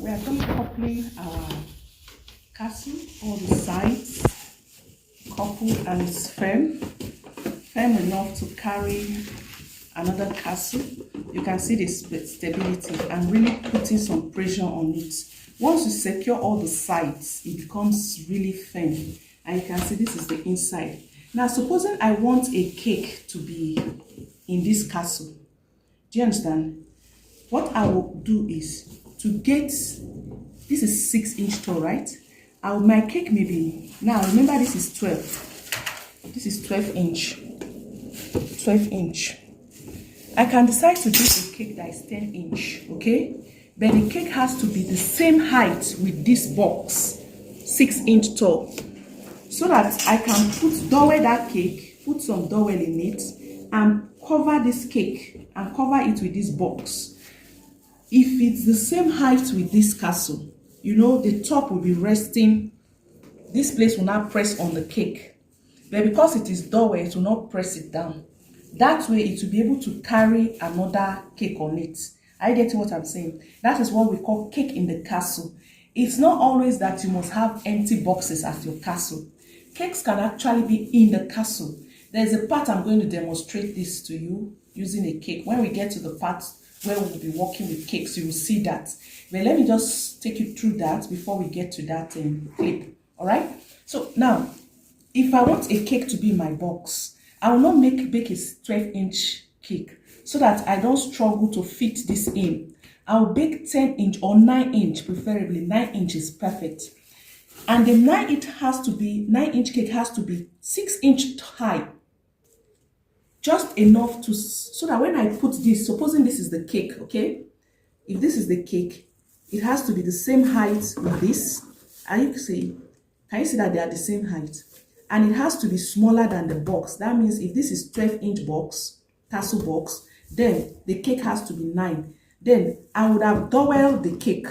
we are going to coupling our castle, all the sides, couple, and it's firm enough to carry another castle. You can see the stability and really putting some pressure on it. Once you secure all the sides, it becomes really firm, and you can see this is the inside. Now supposing I want a cake to be in this castle, do you understand? What I will do is to get, this is 6-inch tall, right? My cake may be, now remember this is 12, this is 12-inch. I can decide to do a cake that is 10-inch, okay? But the cake has to be the same height with this box, 6-inch tall, so that I can put dowel that cake, put some dowel in it, and cover this cake and cover it with this box. If it's the same height with this castle, you know, the top will be resting. This place will not press on the cake, but because it is dowel, it will not press it down. That way it will be able to carry another cake on it. Are you getting what I'm saying? That is what we call cake in the castle. It's not always that you must have empty boxes at your castle. Cakes can actually be in the castle. There's a part I'm going to demonstrate this to you using a cake. When we get to the part where we'll be working with cakes, you will see that. But let me just take you through that before we get to that clip. All right? So now, if I want a cake to be in my box, I will not bake a 12-inch cake so that I don't struggle to fit this in. I'll bake 10-inch or 9-inch, preferably 9-inch is perfect. And the 9-inch cake has to be 6-inch high. Just enough to, so that when I put this, supposing this is the cake, okay? If this is the cake, it has to be the same height with this. Can you see that they are the same height? And it has to be smaller than the box. That means if this is 12-inch box, castle box, then the cake has to be 9. Then I would have doweled the cake.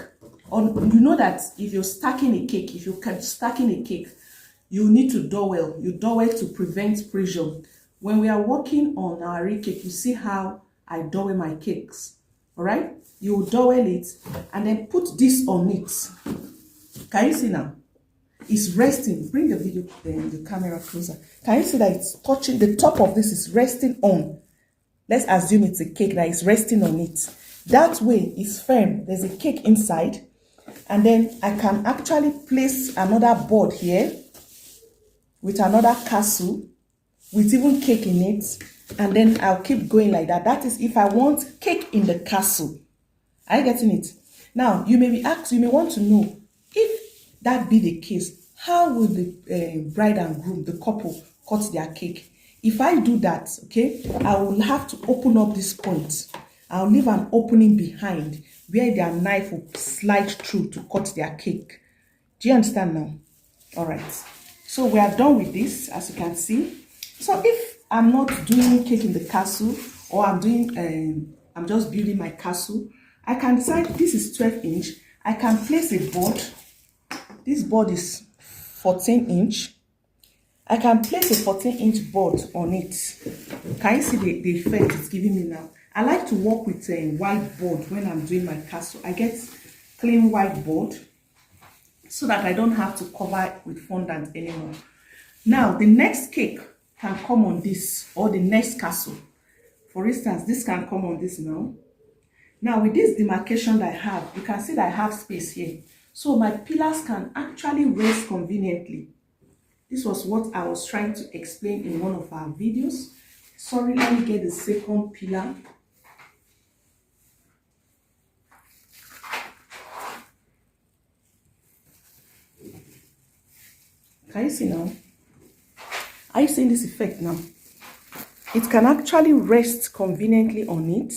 You know that if you're stacking a cake, you need to dowel. You dowel to prevent pressure. When we are working on our real cake, you see how I dowel my cakes. All right? You will dowel it and then put this on it. Can you see now? It's resting. Bring the video, the camera closer. Can you see that it's touching? The top of this is resting on. Let's assume it's a cake that is resting on it. That way it's firm. There's a cake inside. And then I can actually place another board here with another castle with even cake in it. And then I'll keep going like that. That is if I want cake in the castle. Are you getting it? Now, you may be asked, you may want to know, if that be the case, how will the bride and groom, the couple, cut their cake? If I do that, okay, I will have to open up this point. I'll leave an opening behind where their knife will slide through to cut their cake. Do you understand now? All right. So we are done with this, as you can see. So if I'm not doing cake in the castle, or I'm just building my castle, I can decide this is 12-inch. I can place a board. This board is 14-inch. I can place a 14-inch board on it. Can you see the effect it's giving me now? I like to work with a white board when I'm doing my castle. I get clean white board so that I don't have to cover it with fondant anymore. Now, the next cake can come on this, or the next castle. For instance, this can come on this now. Now, with this demarcation that I have, you can see that I have space here. So my pillars can actually rest conveniently. This was what I was trying to explain in one of our videos. Sorry, let me get the second pillar. Can you see now? Are you seeing this effect now? It can actually rest conveniently on it.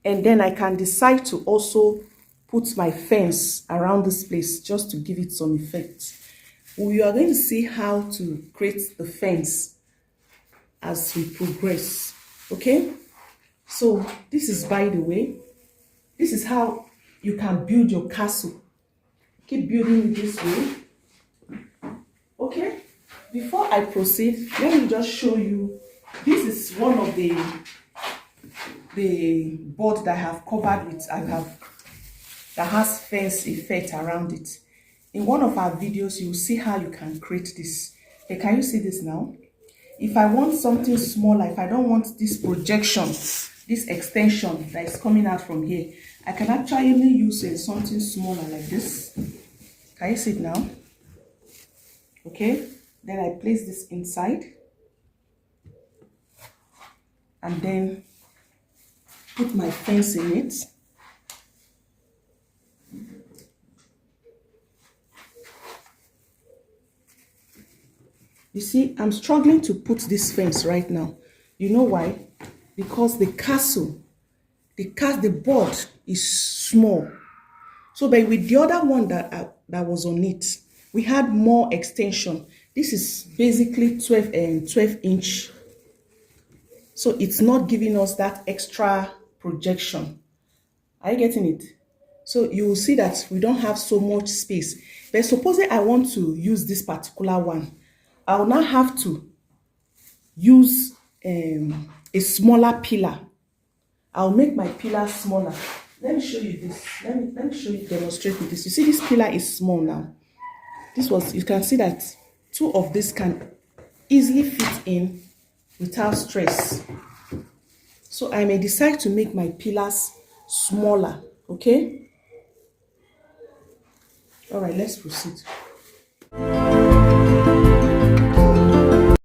And then I can decide to also put my fence around this place just to give it some effect. We are going to see how to create the fence as we progress. Okay? So this is, by the way, this is how you can build your castle. Keep building it this way. Okay? Before I proceed, let me just show you. This is one of the board that I have covered with, that that has fence effect around it. In one of our videos, you'll see how you can create this. Okay, can you see this now? If I want something smaller, if I don't want this projection, this extension that is coming out from here, I can actually use something smaller like this. Can you see it now? Okay, then I place this inside and then put my fence in it. You see, I'm struggling to put this fence right now. You know why? Because the board is small. So, but with the other one that was on it, we had more extension. This is basically 12 inch. So it's not giving us that extra projection. Are you getting it? So you will see that we don't have so much space. But supposing I want to use this particular one, I will now have to use a smaller pillar. I'll make my pillar smaller. Let me show you this. Let me show you, demonstrate with this. You see this pillar is small now. You can see that 2 of this can easily fit in without stress. So I may decide to make my pillars smaller, okay? All right, let's proceed.